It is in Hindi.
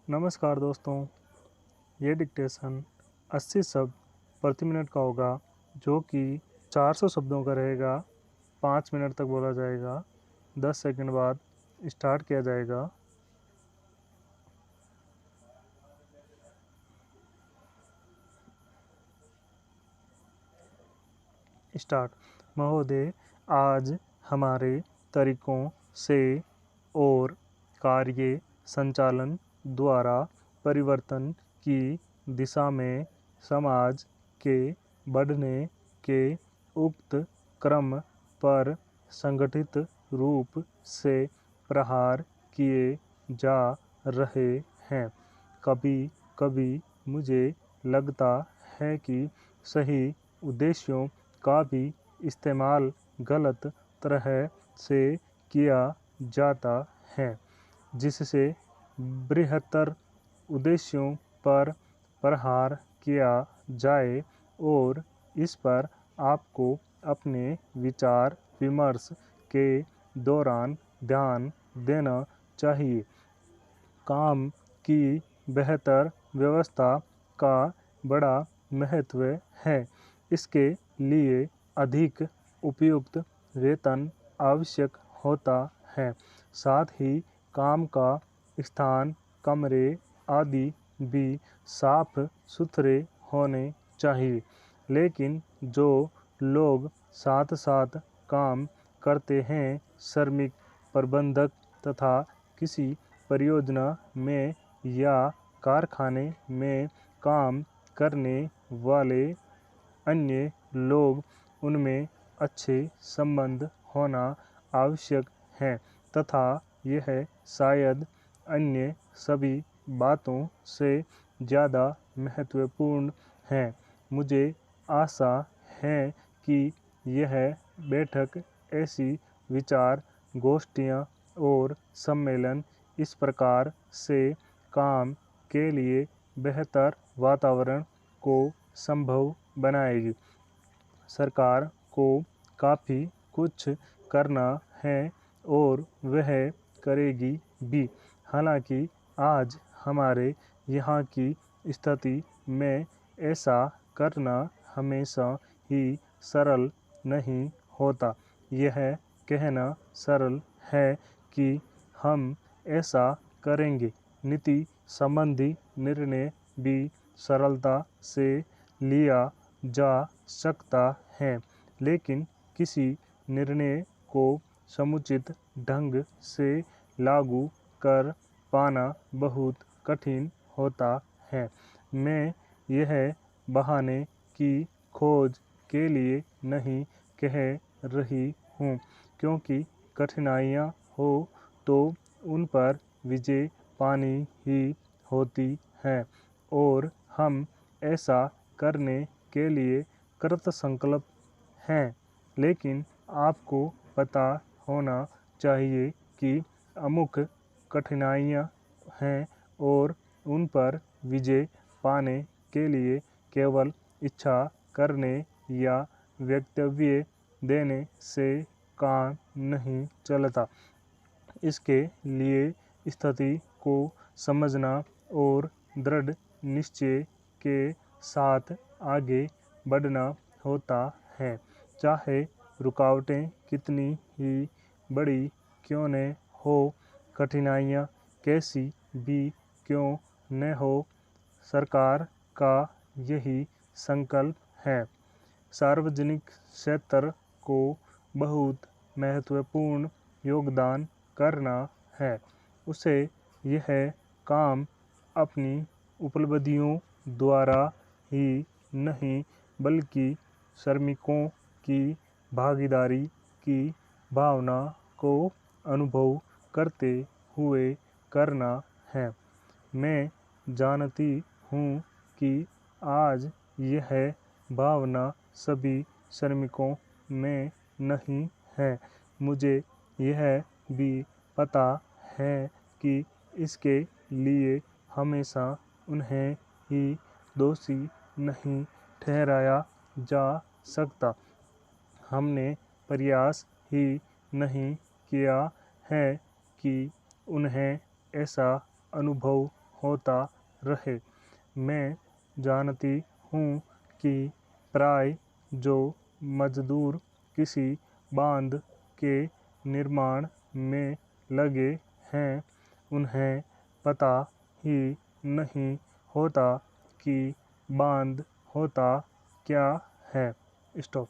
नमस्कार दोस्तों, ये डिक्टेशन 80 शब्द प्रति मिनट का होगा, जो कि 400 शब्दों का रहेगा। 5 मिनट तक बोला जाएगा। 10 सेकंड बाद स्टार्ट किया जाएगा। स्टार्ट। महोदय, आज हमारे तरीकों से और कार्य संचालन द्वारा परिवर्तन की दिशा में समाज के बढ़ने के उक्त क्रम पर संगठित रूप से प्रहार किए जा रहे हैं। कभी कभी मुझे लगता है कि सही उद्देश्यों का भी इस्तेमाल गलत तरह से किया जाता है, जिससे बृहत्तर उद्देश्यों पर प्रहार किया जाए, और इस पर आपको अपने विचार विमर्श के दौरान ध्यान देना चाहिए। काम की बेहतर व्यवस्था का बड़ा महत्व है। इसके लिए अधिक उपयुक्त वेतन आवश्यक होता है। साथ ही काम का स्थान, कमरे आदि भी साफ सुथरे होने चाहिए। लेकिन जो लोग साथ साथ काम करते हैं, श्रमिक, प्रबंधक तथा किसी परियोजना में या कारखाने में काम करने वाले अन्य लोग, उनमें अच्छे संबंध होना आवश्यक है तथा यह शायद अन्य सभी बातों से ज़्यादा महत्वपूर्ण है। मुझे आशा है कि यह बैठक, ऐसी विचार गोष्ठियाँ और सम्मेलन इस प्रकार से काम के लिए बेहतर वातावरण को संभव बनाएगी। सरकार को काफ़ी कुछ करना है और वह करेगी भी। हालांकि आज हमारे यहाँ की स्थिति में ऐसा करना हमेशा ही सरल नहीं होता। यह कहना सरल है कि हम ऐसा करेंगे। नीति संबंधी निर्णय भी सरलता से लिया जा सकता है, लेकिन किसी निर्णय को समुचित ढंग से लागू कर पाना बहुत कठिन होता है। मैं यह बहाने की खोज के लिए नहीं कह रही हूँ, क्योंकि कठिनाइयाँ हो तो उन पर विजय पानी ही होती है, और हम ऐसा करने के लिए कृत संकल्प हैं। लेकिन आपको पता होना चाहिए कि अमुक कठिनाइयाँ हैं, और उन पर विजय पाने के लिए केवल इच्छा करने या वक्तव्य देने से काम नहीं चलता। इसके लिए स्थिति को समझना और दृढ़ निश्चय के साथ आगे बढ़ना होता है। चाहे रुकावटें कितनी ही बड़ी क्यों न हो, कठिनाइयाँ कैसी भी क्यों न हो, सरकार का यही संकल्प है। सार्वजनिक क्षेत्र को बहुत महत्वपूर्ण योगदान करना है। उसे यह काम अपनी उपलब्धियों द्वारा ही नहीं, बल्कि श्रमिकों की भागीदारी की भावना को अनुभव करते हुए करना है। मैं जानती हूँ कि आज यह भावना सभी श्रमिकों में नहीं है। मुझे यह भी पता है कि इसके लिए हमेशा उन्हें ही दोषी नहीं ठहराया जा सकता। हमने प्रयास ही नहीं किया है कि उन्हें ऐसा अनुभव होता रहे। मैं जानती हूँ कि प्राय जो मजदूर किसी बांध के निर्माण में लगे हैं, उन्हें पता ही नहीं होता कि बांध होता क्या है। स्टॉप।